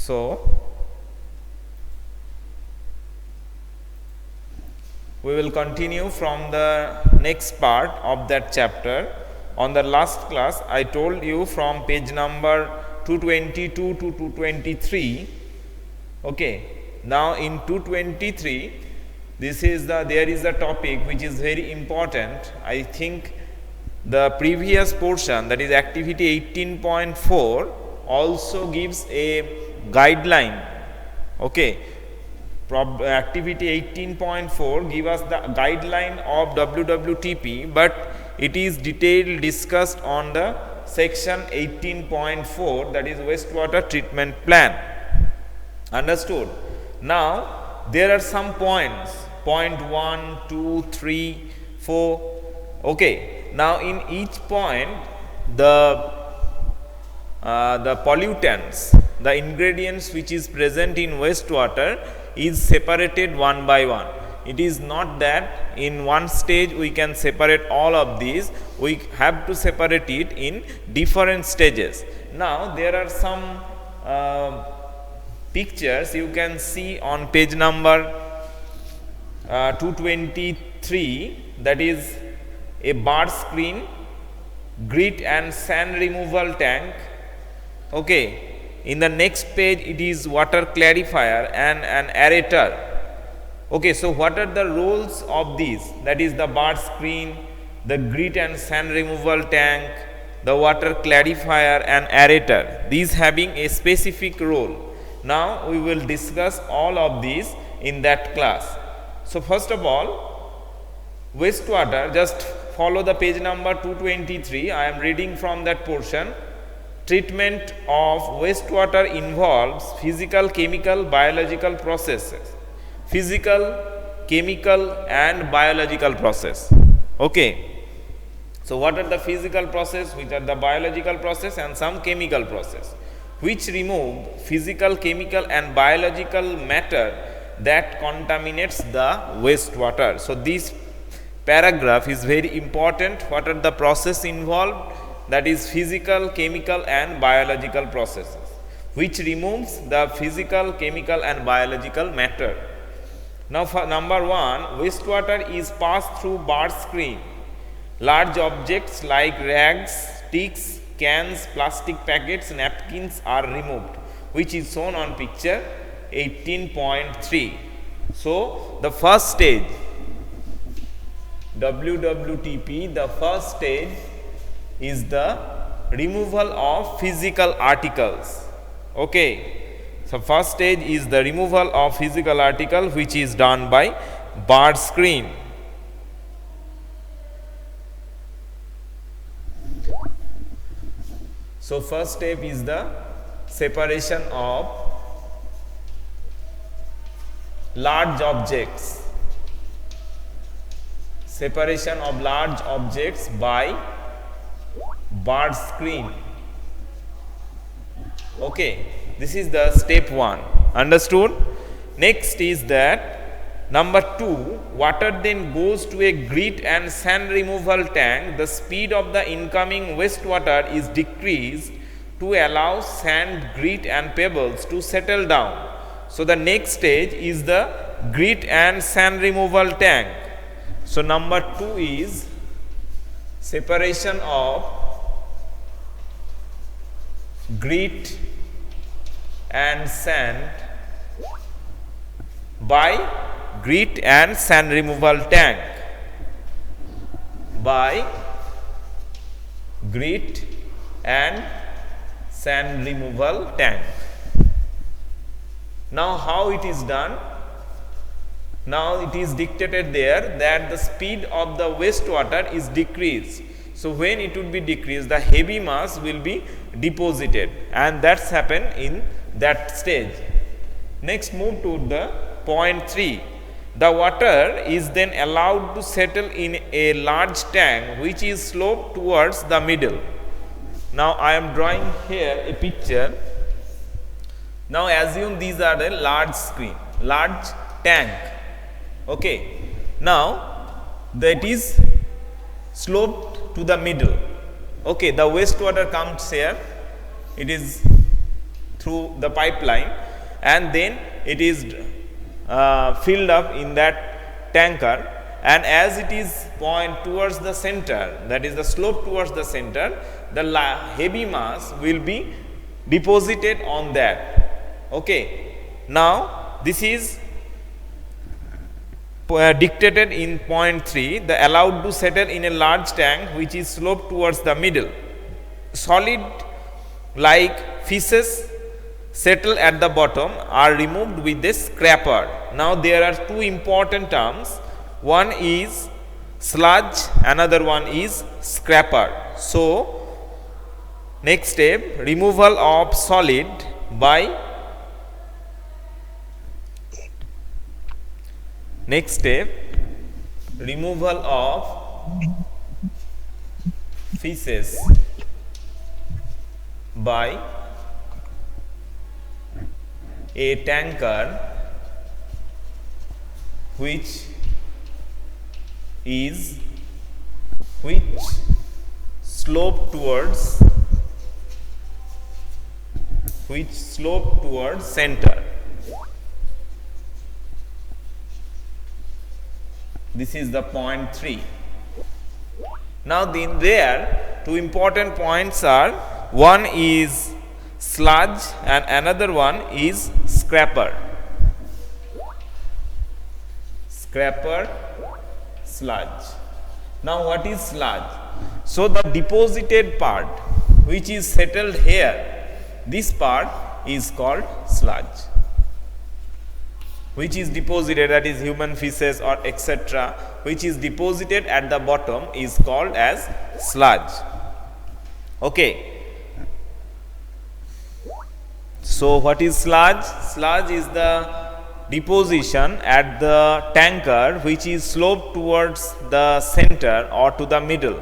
So we will continue from the next part of that chapter. On the last class I told you from page number 222 to 223. Okay, now in 223 there is a topic which is very important. I think the previous portion, that is activity 18.4, also gives a guideline. Okay, activity 18.4 give us the guideline of WWTP, but it is detailed discussed on the section 18.4, that is wastewater treatment plan. Understood? Now there are some points, point 1, 2, 3, 4. Okay, now in each point the pollutants, the ingredients which is present in wastewater is separated one by one. It is not that in one stage we can separate all of these, we have to separate it in different stages. Now there are some pictures you can see on page number 223, that is a bar screen, grit and sand removal tank. Okay, in the next page it is water clarifier and an aerator. Okay, so what are the roles of these? That is the bar screen, the grit and sand removal tank, the water clarifier and aerator, these having a specific role. Now we will discuss all of these in that class. So first of all, wastewater, just follow the page number 223, I am reading from that portion. Treatment of wastewater involves physical, chemical, biological processes. Physical, chemical and biological process. Okay. So what are the physical process, which are the biological process, and some chemical process, which remove physical, chemical and biological matter that contaminates the wastewater. So this paragraph is very important. What are the process involved? That is physical, chemical and biological processes, which removes the physical, chemical and biological matter. Now for number 1, wastewater is passed through bar screen. Large objects like rags, sticks, cans, plastic packets, napkins are removed, which is shown on picture 18.3. So the first stage, WWTP, the first stage is the removal of physical articles. Okay, so first stage is the removal of physical article, which is done by bar screen. So first step is the separation of large objects. Separation of large objects by bar screen. Okay, this is the step 1. Understood? Next is that number 2, water then goes to a grit and sand removal tank. The speed of the incoming wastewater is decreased to allow sand, grit and pebbles to settle down. So the next stage is the grit and sand removal tank. So number 2 is separation of grit and sand by grit and sand removal tank. By grit and sand removal tank. Now how it is done? Now it is dictated there that the speed of the wastewater is decreased. So when it would be decreased, the heavy mass will be deposited, and that's happened in that stage. Next, move to the point 3. The water is then allowed to settle in a large tank which is sloped towards the middle. Now I am drawing here a picture. Now assume these are the large tank. Okay. Now that is sloped to the middle. Okay, the wastewater comes here. It is through the pipeline, and then it is filled up in that tanker, and as it is point towards the center, that is the slope towards the center, the heavy mass will be deposited on that. Okay. Now this is dictated in point 3, the allowed to settle in a large tank which is sloped towards the middle. Solid like fishes settle at the bottom are removed with a scraper. Now there are two important terms, one is sludge, another one is scraper. So next step, removal of solid by removal of feces by a tanker which slope towards center. This is the point 3. Now then there two important points are, one is sludge and another one is scraper. Sludge. Now what is sludge? So the deposited part which is settled here, this part is called sludge, which is deposited, that is human feces or etc., which is deposited at the bottom is called as sludge. Okay. So what is sludge? Sludge is the deposition at the tanker which is sloped towards the center or to the middle.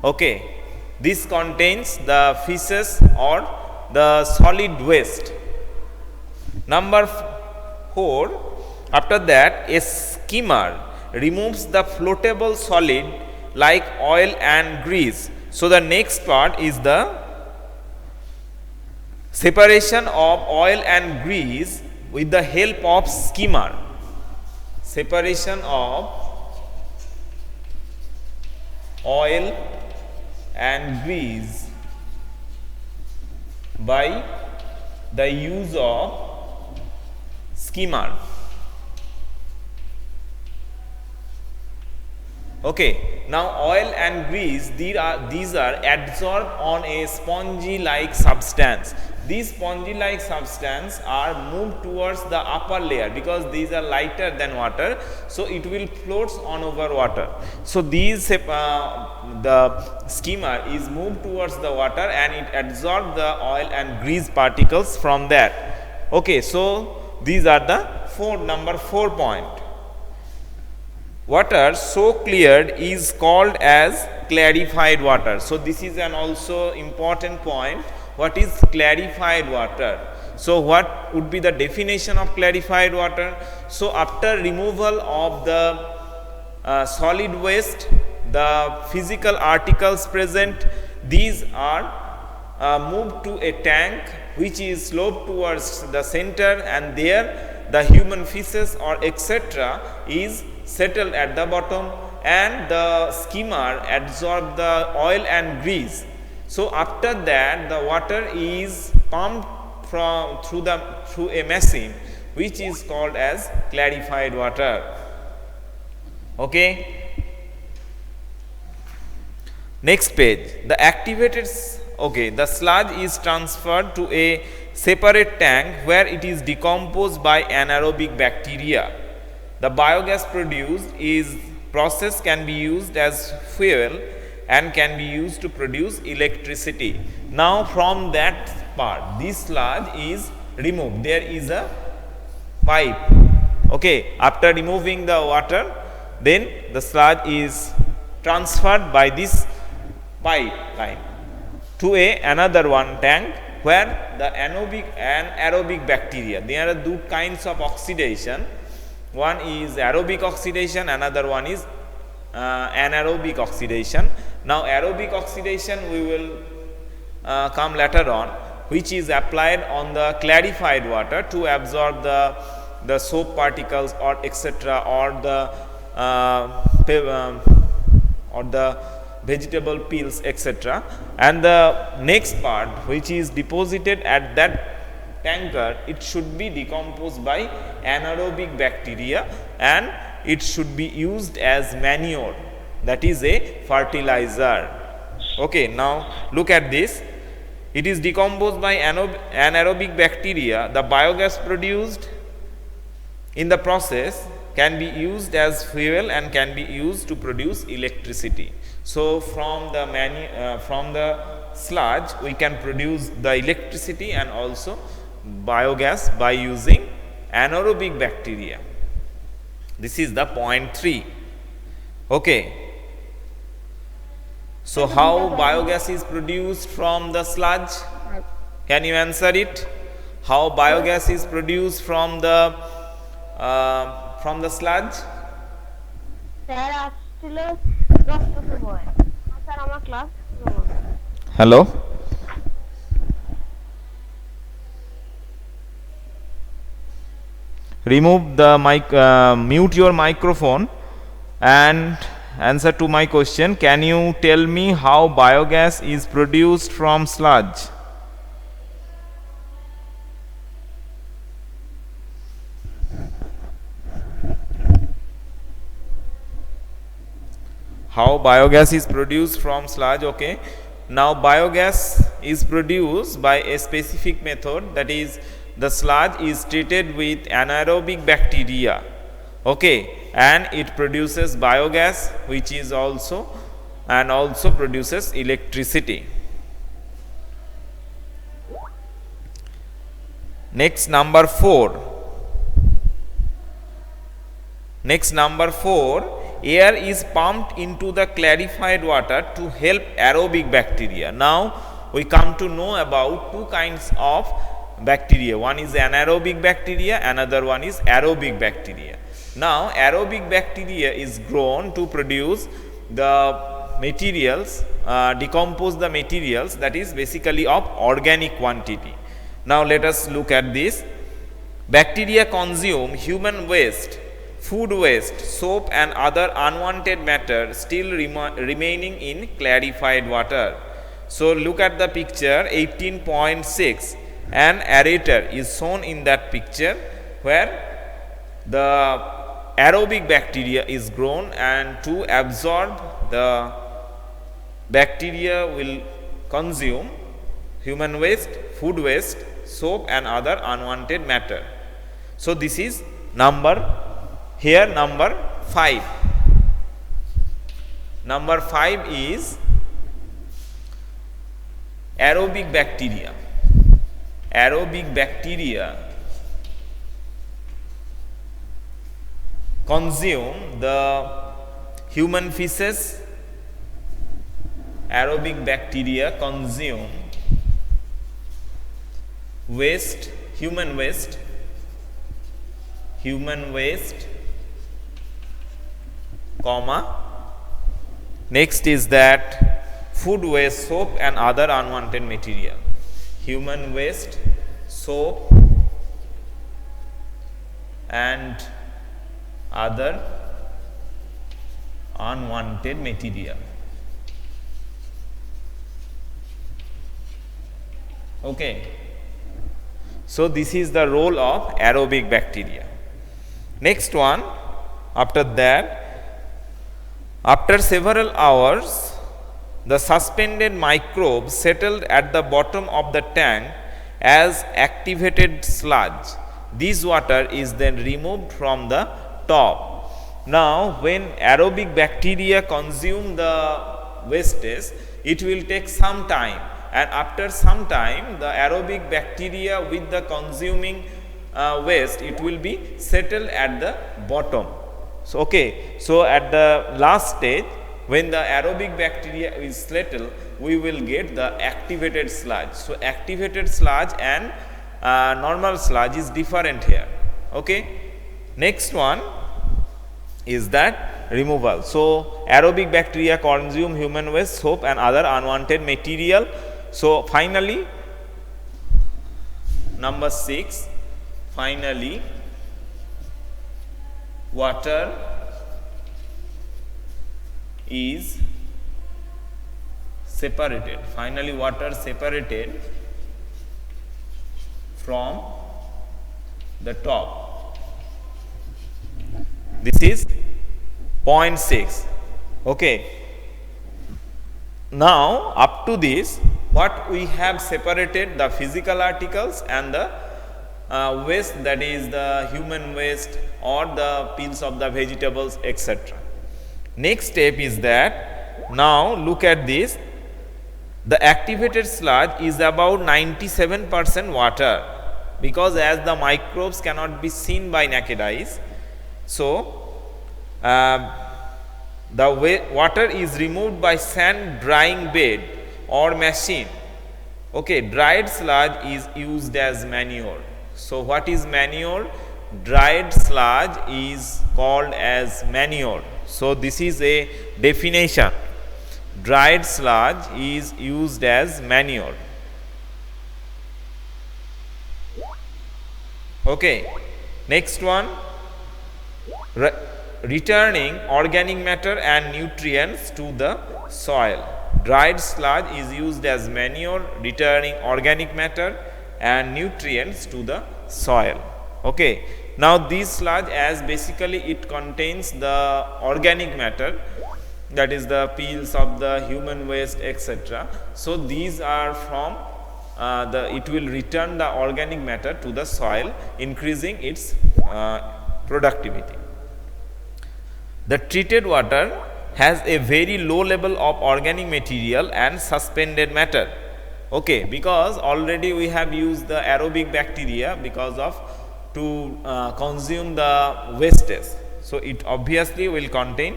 Okay. This contains the feces or the solid waste. Number 4, after that a skimmer removes the floatable solid like oil and grease. So the next part is the separation of oil and grease with the help of skimmer. Separation of oil and grease by the use of skimmer. Okay. Now oil and grease, these are adsorbed on a spongy like substance. These spongy like substance are moved towards the upper layer because these are lighter than water, so it will float on over water. So these the skimmer is moved towards the water and it absorbs the oil and grease particles from that. Okay, so these are the number 4 point. Water so cleared is called as clarified water. So this is an also important point. What is clarified water? So what would be the definition of clarified water? So after removal of the solid waste, the physical articles present, these are moved to a tank which is sloped towards the center, and there the human feces or etc. is settled at the bottom, and the skimmer absorb the oil and grease. So after that the water is pumped through a machine which is called as clarified water. Okay. Next page, the activated the sludge is transferred to a separate tank where it is decomposed by anaerobic bacteria. The biogas produced is process can be used as fuel and can be used to produce electricity. Now from that part, this sludge is removed. There is a pipe. Okay, after removing the water, then the sludge is transferred by this pipeline to another one tank where the anaerobic and aerobic bacteria. There are two kinds of oxidation. One is aerobic oxidation, another one is anaerobic oxidation. Now aerobic oxidation we will come later on, which is applied on the clarified water to absorb the soap particles or etc., or the vegetable peels etc., and the next part which is deposited at that tanker, it should be decomposed by anaerobic bacteria and it should be used as manure, that is a fertilizer. Okay, now look at this. It is decomposed by anaerobic bacteria. The biogas produced in the process can be used as fuel and can be used to produce electricity. So from the sludge we can produce the electricity and also biogas by using anaerobic bacteria. This is the point 3. Okay. So how biogas is produced from the sludge? Can you answer it? How biogas is produced from the sludge? Hello? Remove the mic, mute your microphone and answer to my question. Can you tell me how biogas is produced from sludge? How biogas is produced from sludge? Okay. Now biogas is produced by a specific method, that is the sludge is treated with anaerobic bacteria. Okay, and it produces biogas which is also produces electricity. Next, number 4. Air is pumped into the clarified water to help aerobic bacteria. Now we come to know about two kinds of bacteria. One is anaerobic bacteria, another one is aerobic bacteria. Now aerobic bacteria is grown to produce the materials, decompose the materials, that is basically of organic quantity. Now let us look at this. Bacteria consume human waste, food waste, soap and other unwanted matter still remaining in clarified water. So look at the picture 18.6. An aerator is shown in that picture where the aerobic bacteria is grown, and to absorb the bacteria will consume human waste, food waste, soap and other unwanted matter. So this is number 5. Number 5 is aerobic bacteria. Aerobic bacteria consume the human feces. Aerobic bacteria consume waste, human waste, comma. Next is that food waste, soap and other unwanted material. Human waste, soap and other unwanted material. Okay. So this is the role of aerobic bacteria. Next one, after that, after several hours, the suspended microbes settled at the bottom of the tank as activated sludge. This water is then removed from the top. Now, when aerobic bacteria consume the wastes, it will take some time, and after some time, the aerobic bacteria with the consuming waste, it will be settled at the bottom. So, okay, so at the last stage, when the aerobic bacteria is settled, we will get the activated sludge. So activated sludge and normal sludge is different here. Okay. Next one is that removal. So aerobic bacteria consume human waste, soap and other unwanted material. So finally number 6, finally water is separated. Finally water separated from the top. This is point 6. Okay. Now up to this, what we have separated the physical articles and the waste, that is the human waste or the peels of the vegetables, etc. Next step is that now look at this. The activated sludge is about 97% water, because as the microbes cannot be seen by naked eyes, so the water is removed by sand drying bed or machine. Okay, dried sludge is used as manure. So what is manure? Dried sludge is called as manure. So this is a definition. Dried sludge is used as manure. Okay, next one, returning organic matter and nutrients to the soil. Dried sludge is used as manure, returning organic matter and nutrients to the soil. Okay. Now this sludge, as basically it contains the organic matter, that is the peels of the human waste, etc. So these are from it will return the organic matter to the soil, increasing its productivity. The treated water has a very low level of organic material and suspended matter. Okay, because already we have used the aerobic bacteria because of to consume the wastage. So it obviously will contain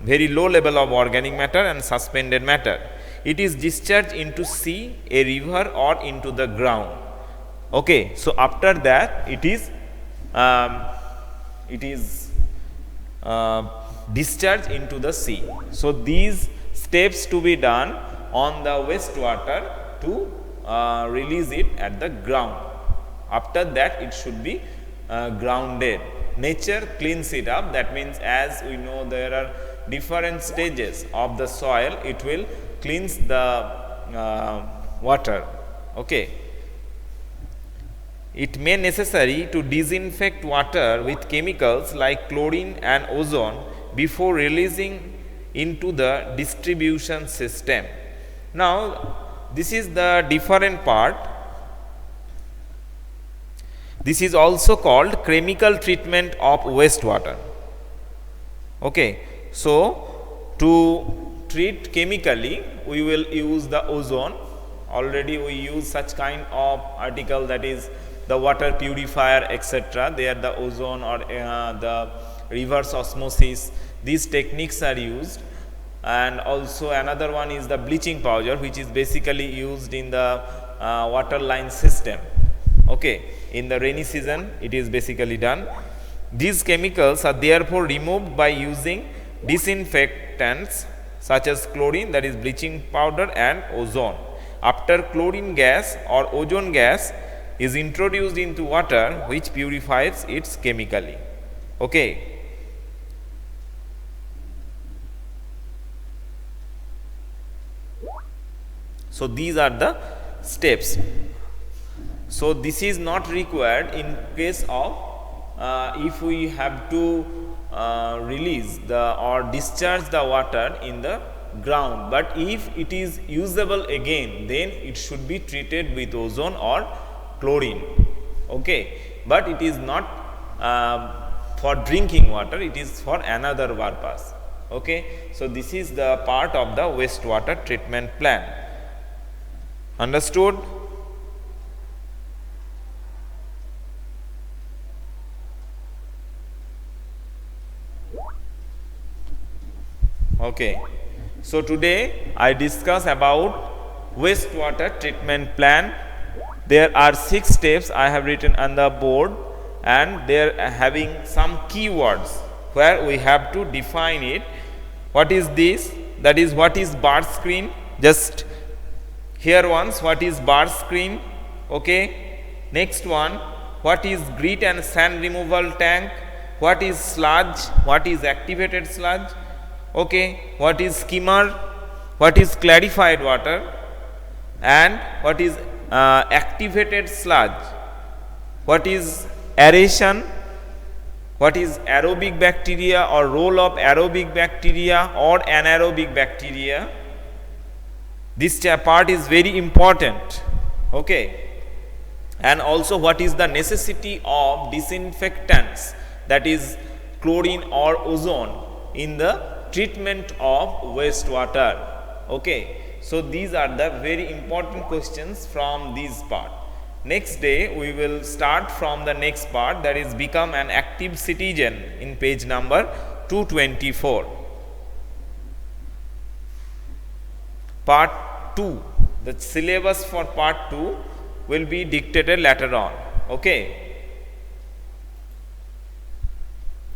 very low level of organic matter and suspended matter. It is discharged into sea, a river, or into the ground. Okay, so after that it is discharged into the sea. So these steps to be done on the wastewater to release it at the ground. After that it should be grounded. Nature cleans it up. That means, as we know, there are different stages of the soil. It will cleanse the water. Okay. It may necessary to disinfect water with chemicals like chlorine and ozone before releasing into the distribution system. Now this is the different part. This is also called chemical treatment of wastewater. Okay. So to treat chemically, we will use the ozone. Already we use such kind of article, that is the water purifier, etc. There the ozone or the reverse osmosis. These techniques are used. And also another one is the bleaching powder, which is basically used in the water line system. Okay. In the rainy season it is basically done. These chemicals are therefore removed by using disinfectants such as chlorine, that is bleaching powder, and ozone. After chlorine gas or ozone gas is introduced into water, which purifies it chemically. Okay. So these are the steps. So this is not required in case of if we have to release or discharge the water in the ground, but if it is usable again, then it should be treated with ozone or chlorine. Okay. But it is not for drinking water, it is for another purpose. Okay. So this is the part of the wastewater treatment plan. Understood? Okay. So today I discuss about wastewater treatment plan. There are 6 steps I have written on the board, and they are having some keywords where we have to define it. What is this? That is, what is bar screen? Just here once, what is bar screen? Okay. Next one, what is grit and sand removal tank? What is sludge? What is activated sludge? Okay, what is skimmer? What is clarified water? And what is activated sludge? What is aeration? What is aerobic bacteria or role of aerobic bacteria or anaerobic bacteria? This part is very important. Okay. And also, what is the necessity of disinfectants, that is chlorine or ozone, in the treatment of wastewater? Okay. So, these are the very important questions from this part. Next day we will start from the next part, that is become an active citizen, in page number 224. Part 2, the syllabus for part 2 will be dictated later on. Okay.